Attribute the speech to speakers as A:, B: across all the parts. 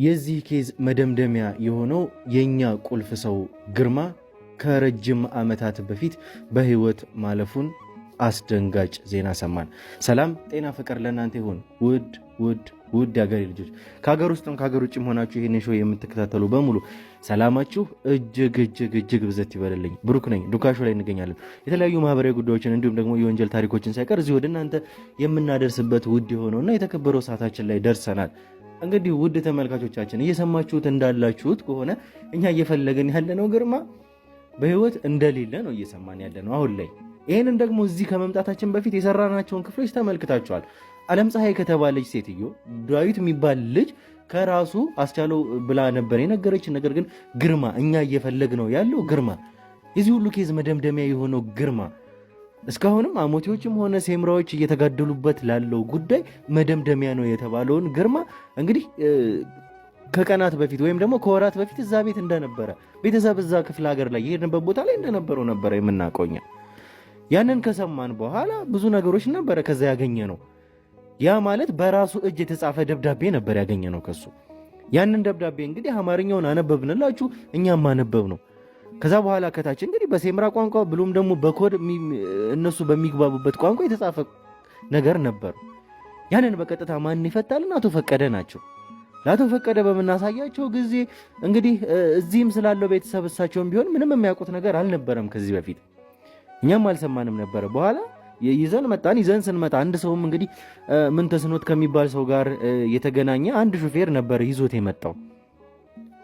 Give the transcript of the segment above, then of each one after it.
A: የዚህ ኬዝ መደምደሚያ የሆነው የኛ ቁልፍ ሰው ግርማ ከረጅም ዓመታት በፊት በህይወት ማለፉን አስደንጋጭ ዜና ሰማን። ሰላም ጤና ፍቅር ለእናንተ ይሁን ውድ የሀገሬ ልጆች፣ ከሀገር ውስጥም ከሀገር ውጭም ሆናችሁ ይህን ሾው የምትከታተሉ በሙሉ ሰላማችሁ እጅግ ብዘት ይበልልኝ። ብሩክ ነኝ። ዱካ ሾው ላይ እንገኛለን። የተለያዩ ማህበራዊ ጉዳዮችን እንዲሁም ደግሞ የወንጀል ታሪኮችን ሳይቀር እዚህ ወደ እናንተ የምናደርስበት ውድ የሆነውና የተከበረው ሰዓታችን ላይ ደርሰናል። እንግዲህ ውድ ተመልካቾቻችን እየሰማችሁት እንዳላችሁት ከሆነ እኛ እየፈለግን ያለነው ግርማ በህይወት እንደሌለ ነው እየሰማን ያለነው አሁን ላይ። ይህንን ደግሞ እዚህ ከመምጣታችን በፊት የሰራናቸውን ክፍሎች ተመልክታችኋል። ዓለም ፀሐይ ከተባለች ሴትዮ ዳዊት የሚባል ልጅ ከራሱ አስቻለው ብላ ነበር የነገረችን። ነገር ግን ግርማ እኛ እየፈለግ ነው ያለው ግርማ የዚህ ሁሉ ኬዝ መደምደሚያ የሆነው ግርማ እስካሁንም አሞቴዎችም ሆነ ሴምራዎች እየተጋደሉበት ላለው ጉዳይ መደምደሚያ ነው የተባለውን ግርማ እንግዲህ ከቀናት በፊት ወይም ደግሞ ከወራት በፊት እዛ ቤት እንደነበረ ቤተሰብ እዛ ክፍለ ሀገር ላይ የሄድንበት ቦታ ላይ እንደነበረው ነበረ የምናውቀው። ያንን ከሰማን በኋላ ብዙ ነገሮች ነበረ ከዛ ያገኘ ነው። ያ ማለት በራሱ እጅ የተጻፈ ደብዳቤ ነበር ያገኘ ነው ከሱ። ያንን ደብዳቤ እንግዲህ አማርኛውን አነበብንላችሁ፣ እኛም አነበብ ነው። ከዛ በኋላ ከታች እንግዲህ በሴምራ ቋንቋ ብሎም ደግሞ በኮድ እነሱ በሚግባቡበት ቋንቋ የተጻፈ ነገር ነበር። ያንን በቀጥታ ማን ይፈታልን? አቶ ፈቀደ ናቸው። ለአቶ ፈቀደ በምናሳያቸው ጊዜ እንግዲህ እዚህም ስላለው ቤተሰብ እሳቸውም ቢሆን ምንም የሚያውቁት ነገር አልነበረም ከዚህ በፊት፣ እኛም አልሰማንም ነበረ። በኋላ ይዘን መጣን። ይዘን ስንመጣ አንድ ሰውም እንግዲህ ምን ተስኖት ከሚባል ሰው ጋር የተገናኘ አንድ ሹፌር ነበር ይዞት የመጣው።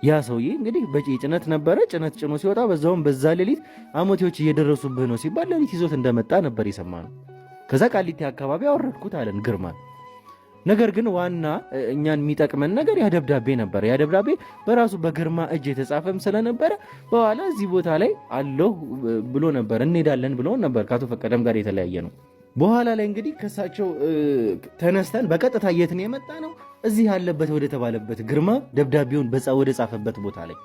A: ያ ሰውዬ እንግዲህ በጭነት ነበረ። ጭነት ጭኖ ሲወጣ በዛውም በዛ ሌሊት አሞቴዎች እየደረሱብህ ነው ሲባል ሌሊት ይዞት እንደመጣ ነበር የሰማነው። ከዛ ቃሊቲ አካባቢ አወረድኩት አለን ግርማ። ነገር ግን ዋና እኛን የሚጠቅመን ነገር ያ ደብዳቤ ነበር። ያ ደብዳቤ በራሱ በግርማ እጅ የተጻፈም ስለነበረ በኋላ እዚህ ቦታ ላይ አለሁ ብሎ ነበር፣ እንሄዳለን ብሎ ነበር። ከአቶ ፈቀደም ጋር የተለያየ ነው። በኋላ ላይ እንግዲህ ከሳቸው ተነስተን በቀጥታ የት ነው የመጣ ነው? እዚህ ያለበት ወደ ተባለበት ግርማ ደብዳቤውን ወደ ጻፈበት ቦታ ላይ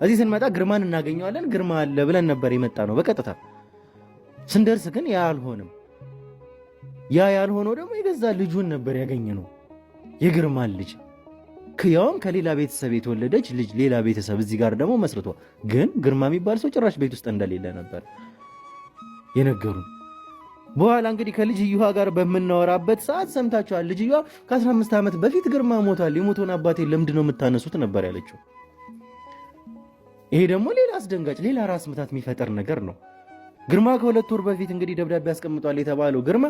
A: እዚህ ስንመጣ ግርማን እናገኘዋለን። ግርማ አለ ብለን ነበር የመጣ ነው በቀጥታ። ስንደርስ ግን ያ አልሆነም። ያ ያልሆነው ደግሞ የገዛ ልጁን ነበር ያገኘ ነው፣ የግርማን ልጅ፣ ያውም ከሌላ ቤተሰብ የተወለደች ልጅ፣ ሌላ ቤተሰብ እዚህ ጋር ደግሞ መስርቶ። ግን ግርማ የሚባል ሰው ጭራሽ ቤት ውስጥ እንደሌለ ነበር የነገሩን። በኋላ እንግዲህ ከልጅየዋ ጋር በምናወራበት ሰዓት ሰምታችኋል። ልጅየዋ ከ15 ዓመት በፊት ግርማ ሞቷል፣ የሞተውን አባቴ ለምንድን ነው የምታነሱት ነበር ያለችው። ይሄ ደግሞ ሌላ አስደንጋጭ ሌላ ራስ ምታት የሚፈጠር ነገር ነው። ግርማ ከ2 ወር በፊት እንግዲህ ደብዳቤ ያስቀምጧል የተባለው ግርማ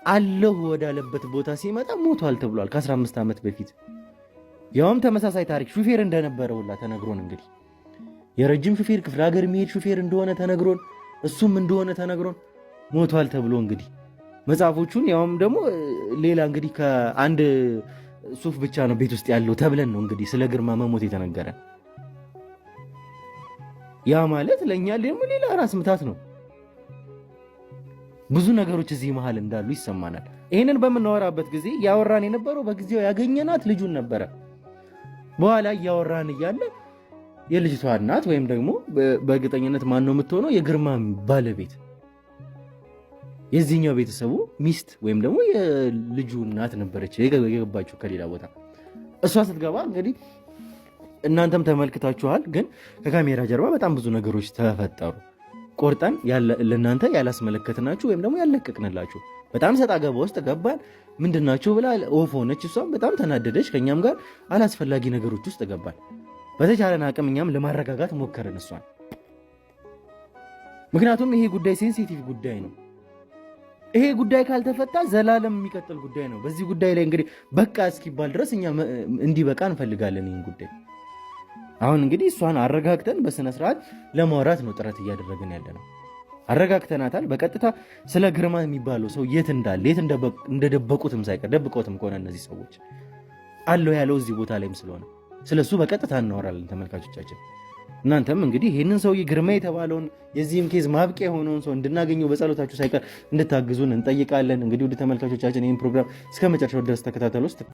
A: አለሁ ወዳለበት ቦታ ሲመጣ ሞቷል ተብሏል ከ15 ዓመት በፊት። ያውም ተመሳሳይ ታሪክ ሹፌር እንደነበረ ሁላ ተነግሮን እንግዲህ የረጅም ሹፌር ክፍለ ሀገር የሚሄድ ሹፌር እንደሆነ ተነግሮን እሱም እንደሆነ ተነግሮን ሞቷል ተብሎ እንግዲህ መጽሐፎቹን ያውም ደግሞ ሌላ እንግዲህ ከአንድ ሱፍ ብቻ ነው ቤት ውስጥ ያለው ተብለን ነው እንግዲህ ስለ ግርማ መሞት የተነገረ። ያ ማለት ለእኛ ደግሞ ሌላ ራስ ምታት ነው። ብዙ ነገሮች እዚህ መሃል እንዳሉ ይሰማናል። ይህንን በምናወራበት ጊዜ ያወራን የነበረው በጊዜው ያገኘናት ልጁን ነበረ። በኋላ እያወራን እያለ የልጅቷ እናት ወይም ደግሞ በእርግጠኝነት ማን ነው የምትሆነው? የግርማ ባለቤት የዚህኛው ቤተሰቡ ሚስት ወይም ደግሞ የልጁ እናት ነበረች የገባችው ከሌላ ቦታ። እሷ ስትገባ እንግዲህ እናንተም ተመልክታችኋል። ግን ከካሜራ ጀርባ በጣም ብዙ ነገሮች ተፈጠሩ። ቆርጠን ለእናንተ ያላስመለከትናችሁ ወይም ደግሞ ያለቀቅንላችሁ። በጣም ሰጣ ገባ ውስጥ ገባን። ምንድናችሁ ብላ ኦፍ ሆነች። እሷም በጣም ተናደደች። ከኛም ጋር አላስፈላጊ ነገሮች ውስጥ ገባን። በተቻለን አቅም እኛም ለማረጋጋት ሞከርን እሷን። ምክንያቱም ይሄ ጉዳይ ሴንሲቲቭ ጉዳይ ነው። ይሄ ጉዳይ ካልተፈታ ዘላለም የሚቀጥል ጉዳይ ነው። በዚህ ጉዳይ ላይ እንግዲህ በቃ እስኪባል ድረስ እኛ እንዲበቃ እንፈልጋለን ይህን ጉዳይ። አሁን እንግዲህ እሷን አረጋግተን በስነ ስርዓት ለማውራት ነው ጥረት እያደረግን ያለ ነው። አረጋግተናታል። በቀጥታ ስለ ግርማ የሚባለው ሰው የት እንዳለ የት እንደደበቁትም ሳይቀር ደብቀውትም ከሆነ እነዚህ ሰዎች አለው ያለው እዚህ ቦታ ላይም ስለሆነ ስለሱ በቀጥታ እናወራለን ተመልካቾቻችን። እናንተም እንግዲህ ይህንን ሰውዬ ግርማ የተባለውን የዚህም ኬዝ ማብቂያ የሆነውን ሰው እንድናገኘው በጸሎታችሁ ሳይቀር እንድታግዙን እንጠይቃለን። እንግዲህ ወደ ተመልካቾቻችን ይህን ፕሮግራም እስከ መጨረሻው ድረስ ተከታተሉ።